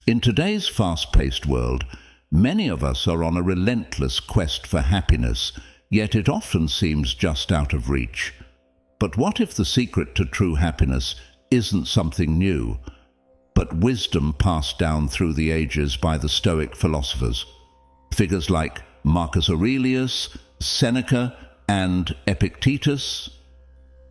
In today's fast-paced world, many of us are on a relentless quest for happiness, yet it often seems just out of reach. But what if the secret to true happiness isn't something new, but wisdom passed down through the ages by the Stoic philosophers? Figures like Marcus Aurelius, Seneca, and Epictetus.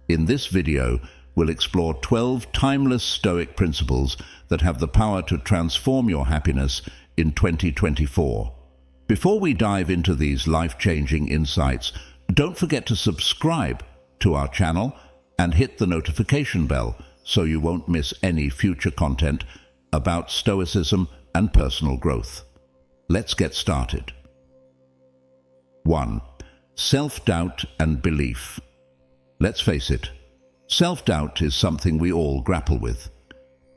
In this video, we'll explore 12 timeless Stoic principles that have the power to transform your happiness in 2024. Before we dive into these life-changing insights, don't forget to subscribe to our channel and hit the notification bell so you won't miss any future content about Stoicism and personal growth. Let's get started. 1. Self-doubt and belief. Let's face it, self-doubt is something we all grapple with.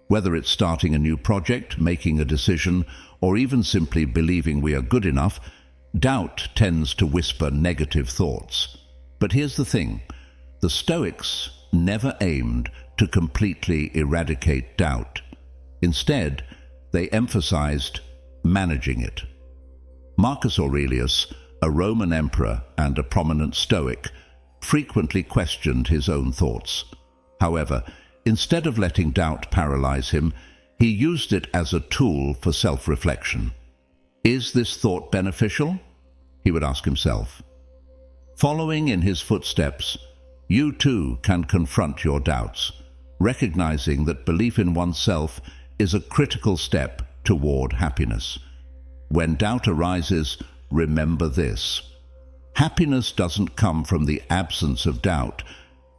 Whether it's starting a new project, making a decision, or even simply believing we are good enough, doubt tends to whisper negative thoughts. But here's the thing, the Stoics never aimed to completely eradicate doubt. Instead, they emphasized managing it. Marcus Aurelius, a Roman emperor and a prominent Stoic, frequently questioned his own thoughts. However, instead of letting doubt paralyze him, he used it as a tool for self-reflection. Is this thought beneficial? He would ask himself. Following in his footsteps, you too can confront your doubts, recognizing that belief in oneself is a critical step toward happiness. When doubt arises, remember this. Happiness doesn't come from the absence of doubt,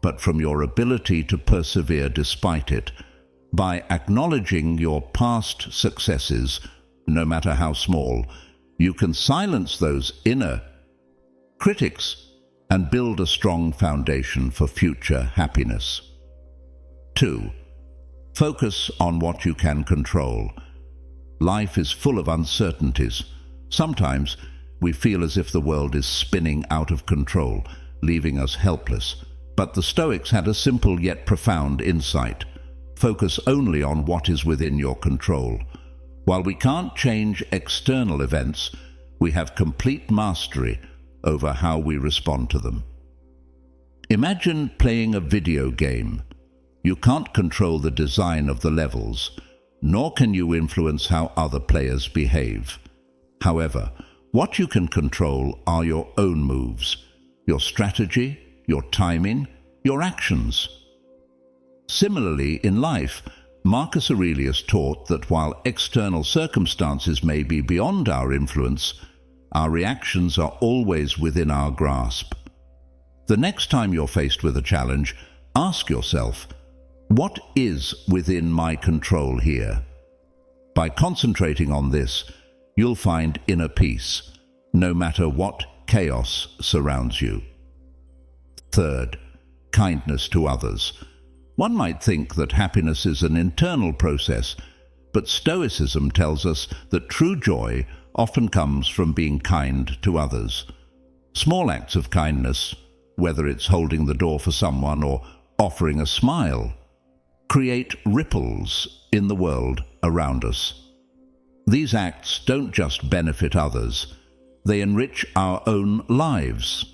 but from your ability to persevere despite it. By acknowledging your past successes, no matter how small, you can silence those inner critics and build a strong foundation for future happiness. 2. Focus on what you can control. Life is full of uncertainties. Sometimes we feel as if the world is spinning out of control, leaving us helpless. But the Stoics had a simple yet profound insight. Focus only on what is within your control. While we can't change external events, we have complete mastery over how we respond to them. Imagine playing a video game. You can't control the design of the levels, nor can you influence how other players behave. However, what you can control are your own moves, your strategy, your timing, your actions. Similarly, in life, Marcus Aurelius taught that while external circumstances may be beyond our influence, our reactions are always within our grasp. The next time you're faced with a challenge, ask yourself, what is within my control here? By concentrating on this, you'll find inner peace, no matter what chaos surrounds you. 3. Kindness to others. One might think that happiness is an internal process, but Stoicism tells us that true joy often comes from being kind to others. Small acts of kindness, whether it's holding the door for someone or offering a smile, create ripples in the world around us. These acts don't just benefit others, they enrich our own lives.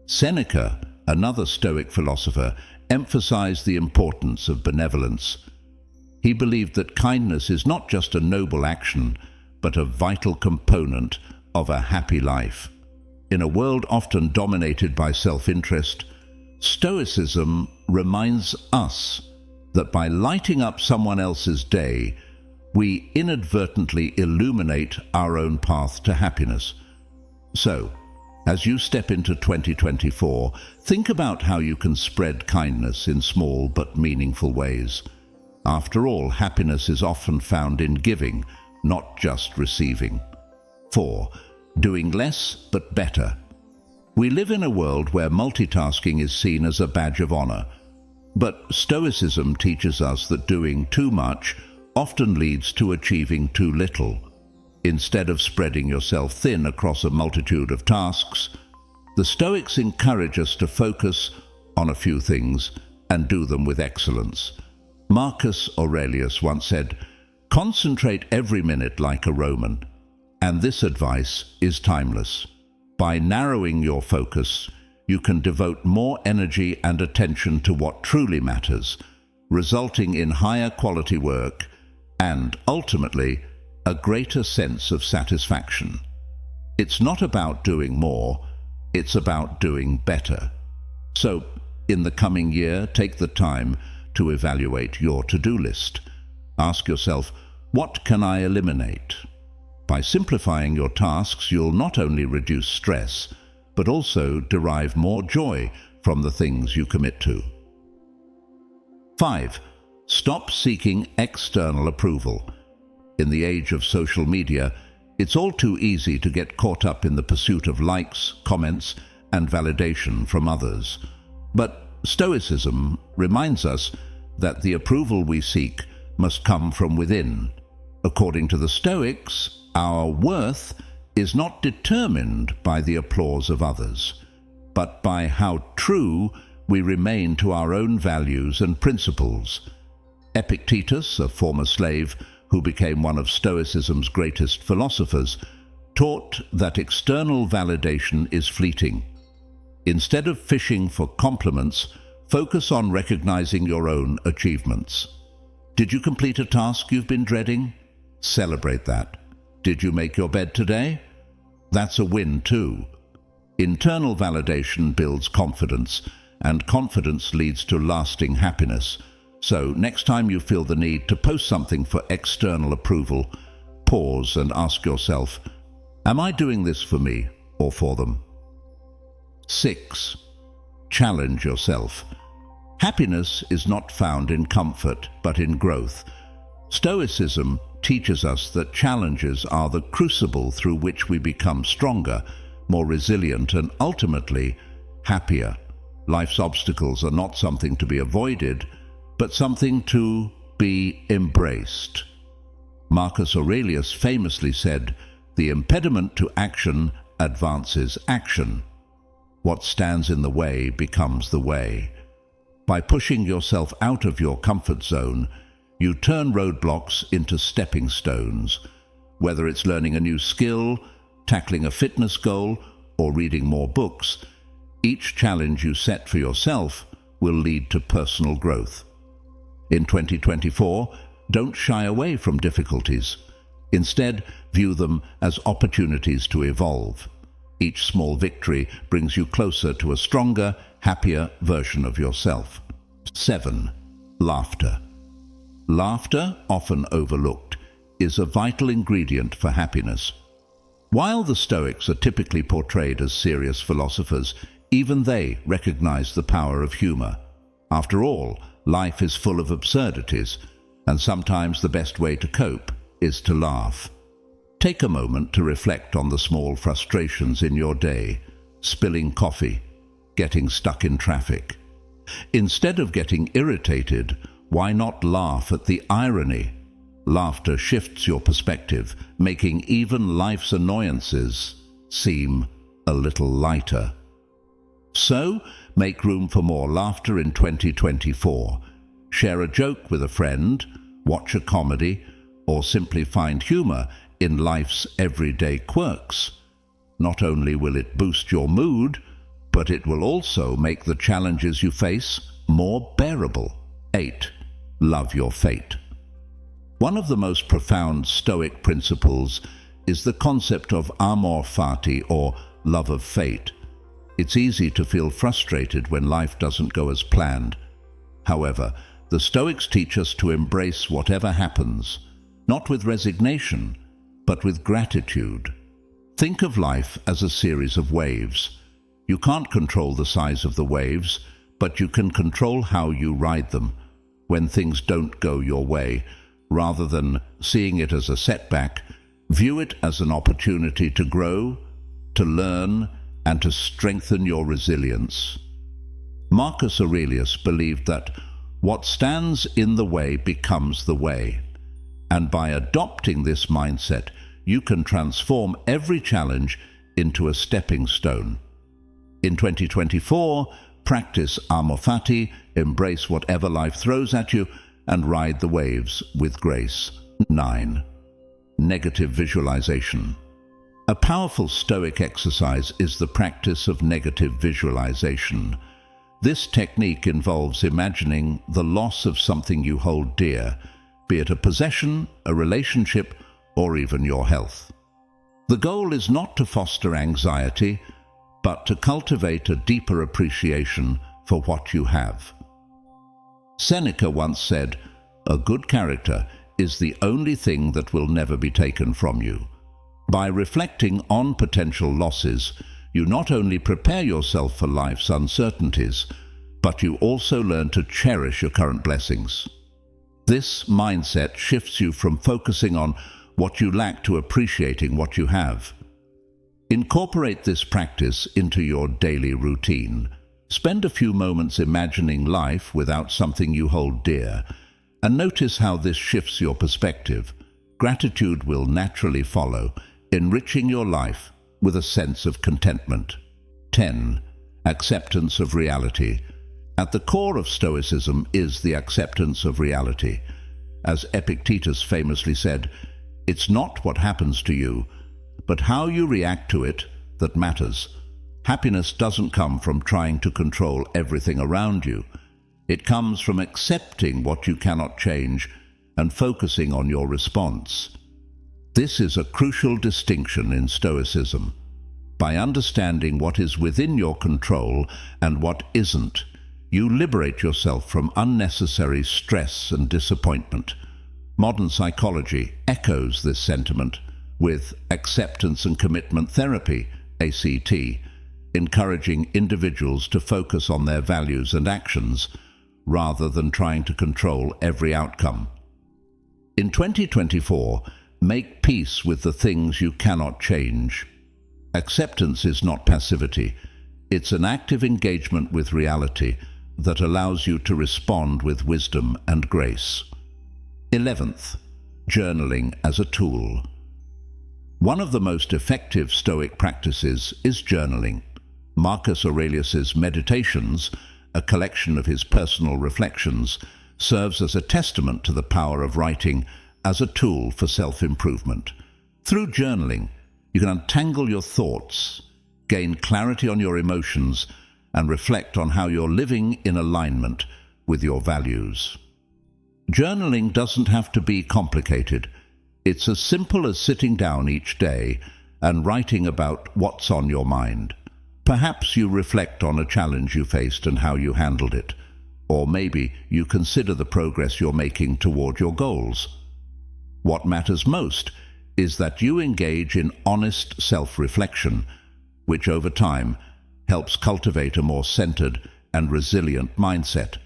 Seneca, another Stoic philosopher, emphasized the importance of benevolence. He believed that kindness is not just a noble action, but a vital component of a happy life. In a world often dominated by self-interest, Stoicism reminds us that by lighting up someone else's day, we inadvertently illuminate our own path to happiness. So, as you step into 2024, think about how you can spread kindness in small but meaningful ways. After all, happiness is often found in giving, not just receiving. 4. Doing less but better. We live in a world where multitasking is seen as a badge of honor, but Stoicism teaches us that doing too much often leads to achieving too little. Instead of spreading yourself thin across a multitude of tasks, the Stoics encourage us to focus on a few things and do them with excellence. Marcus Aurelius once said, Concentrate every minute like a Roman. And this advice is timeless. By narrowing your focus, you can devote more energy and attention to what truly matters, resulting in higher quality work and, ultimately, a greater sense of satisfaction. It's not about doing more, it's about doing better. So, in the coming year, take the time to evaluate your to-do list. Ask yourself, what can I eliminate? By simplifying your tasks, you'll not only reduce stress, but also derive more joy from the things you commit to. 5. Stop seeking external approval. In the age of social media, it's all too easy to get caught up in the pursuit of likes, comments, and validation from others. But Stoicism reminds us that the approval we seek must come from within. According to the Stoics, our worth is not determined by the applause of others, but by how true we remain to our own values and principles. Epictetus, a former slave who became one of Stoicism's greatest philosophers, taught that external validation is fleeting. Instead of fishing for compliments, focus on recognizing your own achievements. Did you complete a task you've been dreading? Celebrate that. Did you make your bed today? That's a win too. Internal validation builds confidence, and confidence leads to lasting happiness. So next time you feel the need to post something for external approval, pause and ask yourself, am I doing this for me or for them? 6. Challenge yourself. Happiness is not found in comfort, but in growth. Stoicism teaches us that challenges are the crucible through which we become stronger, more resilient, and ultimately happier. Life's obstacles are not something to be avoided, but something to be embraced. Marcus Aurelius famously said, "The impediment to action advances action. What stands in the way becomes the way." By pushing yourself out of your comfort zone, you turn roadblocks into stepping stones. Whether it's learning a new skill, tackling a fitness goal, or reading more books, each challenge you set for yourself will lead to personal growth. In 2024, don't shy away from difficulties. Instead, view them as opportunities to evolve. Each small victory brings you closer to a stronger, happier version of yourself. 7. Laughter. Laughter, often overlooked, is a vital ingredient for happiness. While the Stoics are typically portrayed as serious philosophers, even they recognize the power of humor. After all, life is full of absurdities, and sometimes the best way to cope is to laugh. Take a moment to reflect on the small frustrations in your day: spilling coffee, getting stuck in traffic. Instead of getting irritated, why not laugh at the irony? Laughter shifts your perspective, making even life's annoyances seem a little lighter. So, make room for more laughter in 2024. Share a joke with a friend, watch a comedy, or simply find humor in life's everyday quirks. Not only will it boost your mood, but it will also make the challenges you face more bearable. 8. Love your fate. One of the most profound Stoic principles is the concept of amor fati, or love of fate. It's easy to feel frustrated when life doesn't go as planned. However, the Stoics teach us to embrace whatever happens, not with resignation, but with gratitude. Think of life as a series of waves. You can't control the size of the waves, but you can control how you ride them. When things don't go your way, rather than seeing it as a setback, view it as an opportunity to grow, to learn, and to strengthen your resilience. Marcus Aurelius believed that what stands in the way becomes the way, and by adopting this mindset, you can transform every challenge into a stepping stone. In 2024, practice amor fati, embrace whatever life throws at you, and ride the waves with grace. 9. Negative visualization. A powerful Stoic exercise is the practice of negative visualization. This technique involves imagining the loss of something you hold dear, be it a possession, a relationship, or even your health. The goal is not to foster anxiety, but to cultivate a deeper appreciation for what you have. Seneca once said, "A good character is the only thing that will never be taken from you." By reflecting on potential losses, you not only prepare yourself for life's uncertainties, but you also learn to cherish your current blessings. This mindset shifts you from focusing on what you lack to appreciating what you have. Incorporate this practice into your daily routine. Spend a few moments imagining life without something you hold dear, and notice how this shifts your perspective. Gratitude will naturally follow, enriching your life with a sense of contentment. 10. Acceptance of reality. At the core of Stoicism is the acceptance of reality. As Epictetus famously said, "It's not what happens to you, but how you react to it that matters." Happiness doesn't come from trying to control everything around you. It comes from accepting what you cannot change and focusing on your response. This is a crucial distinction in Stoicism. By understanding what is within your control and what isn't, you liberate yourself from unnecessary stress and disappointment. Modern psychology echoes this sentiment with acceptance and commitment therapy, ACT, encouraging individuals to focus on their values and actions rather than trying to control every outcome. In 2024, make peace with the things you cannot change. Acceptance is not passivity. It's an active engagement with reality that allows you to respond with wisdom and grace. 11th, journaling as a tool. One of the most effective Stoic practices is journaling. Marcus Aurelius's Meditations, a collection of his personal reflections, serves as a testament to the power of writing as a tool for self-improvement. Through journaling, you can untangle your thoughts, gain clarity on your emotions, and reflect on how you're living in alignment with your values. Journaling doesn't have to be complicated. It's as simple as sitting down each day and writing about what's on your mind. Perhaps you reflect on a challenge you faced and how you handled it. Or maybe you consider the progress you're making toward your goals. What matters most is that you engage in honest self-reflection, which over time helps cultivate a more centered and resilient mindset.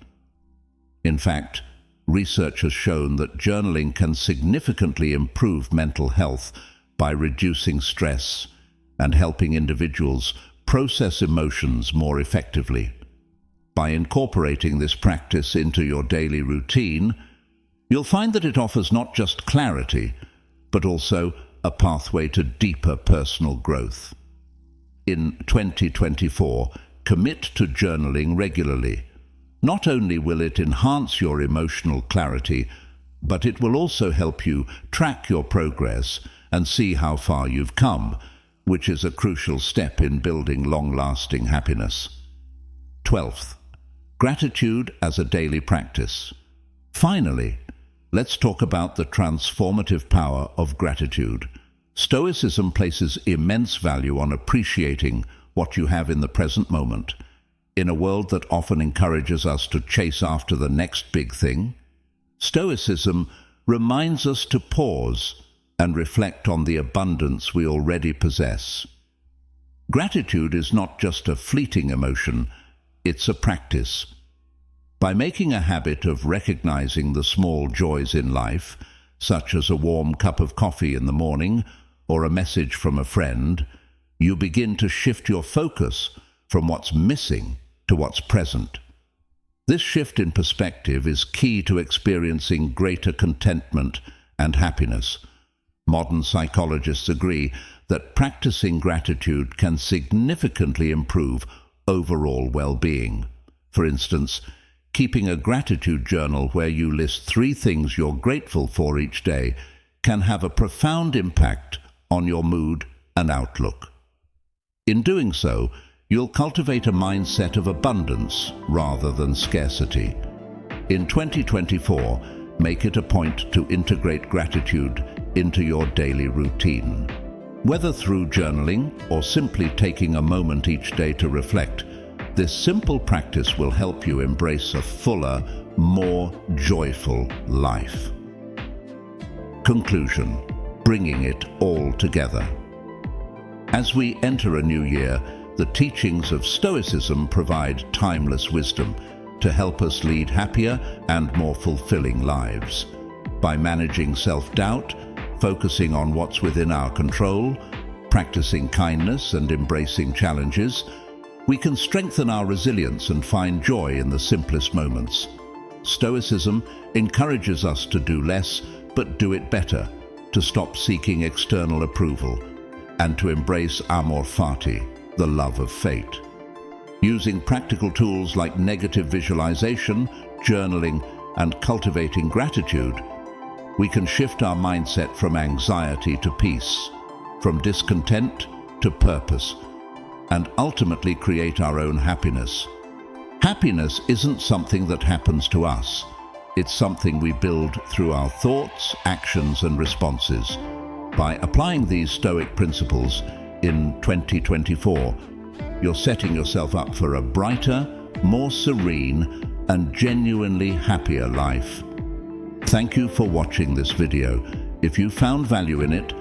In fact, research has shown that journaling can significantly improve mental health by reducing stress and helping individuals process emotions more effectively. By incorporating this practice into your daily routine, you'll find that it offers not just clarity, but also a pathway to deeper personal growth. In 2024, commit to journaling regularly. Not only will it enhance your emotional clarity, but it will also help you track your progress and see how far you've come, which is a crucial step in building long-lasting happiness. 12th, gratitude as a daily practice. Finally, let's talk about the transformative power of gratitude. Stoicism places immense value on appreciating what you have in the present moment. In a world that often encourages us to chase after the next big thing, Stoicism reminds us to pause and reflect on the abundance we already possess. Gratitude is not just a fleeting emotion, it's a practice. By making a habit of recognizing the small joys in life, such as a warm cup of coffee in the morning or a message from a friend, you begin to shift your focus from what's missing to what's present. This shift in perspective is key to experiencing greater contentment and happiness. Modern psychologists agree that practicing gratitude can significantly improve overall well-being. For instance, Keeping a gratitude journal where you list 3 things you're grateful for each day can have a profound impact on your mood and outlook. In doing so, you'll cultivate a mindset of abundance rather than scarcity. In 2024, make it a point to integrate gratitude into your daily routine. Whether through journaling or simply taking a moment each day to reflect, this simple practice will help you embrace a fuller, more joyful life. Conclusion: bringing it all together. As we enter a new year, the teachings of Stoicism provide timeless wisdom to help us lead happier and more fulfilling lives. By managing self-doubt, focusing on what's within our control, practicing kindness and embracing challenges, we can strengthen our resilience and find joy in the simplest moments. Stoicism encourages us to do less, but do it better, to stop seeking external approval, and to embrace amor fati, the love of fate. Using practical tools like negative visualization, journaling, and cultivating gratitude, we can shift our mindset from anxiety to peace, from discontent to purpose, and ultimately create our own happiness. Happiness isn't something that happens to us. It's something we build through our thoughts, actions, and responses. By applying these Stoic principles in 2024, you're setting yourself up for a brighter, more serene, and genuinely happier life. Thank you for watching this video. If you found value in it,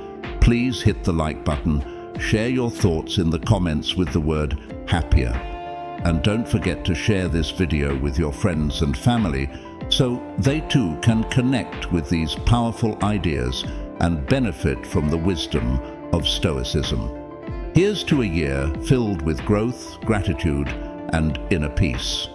please hit the like button, share your thoughts in the comments with the word happier. And don't forget to share this video with your friends and family so they too can connect with these powerful ideas and benefit from the wisdom of Stoicism. Here's to a year filled with growth, gratitude, and inner peace.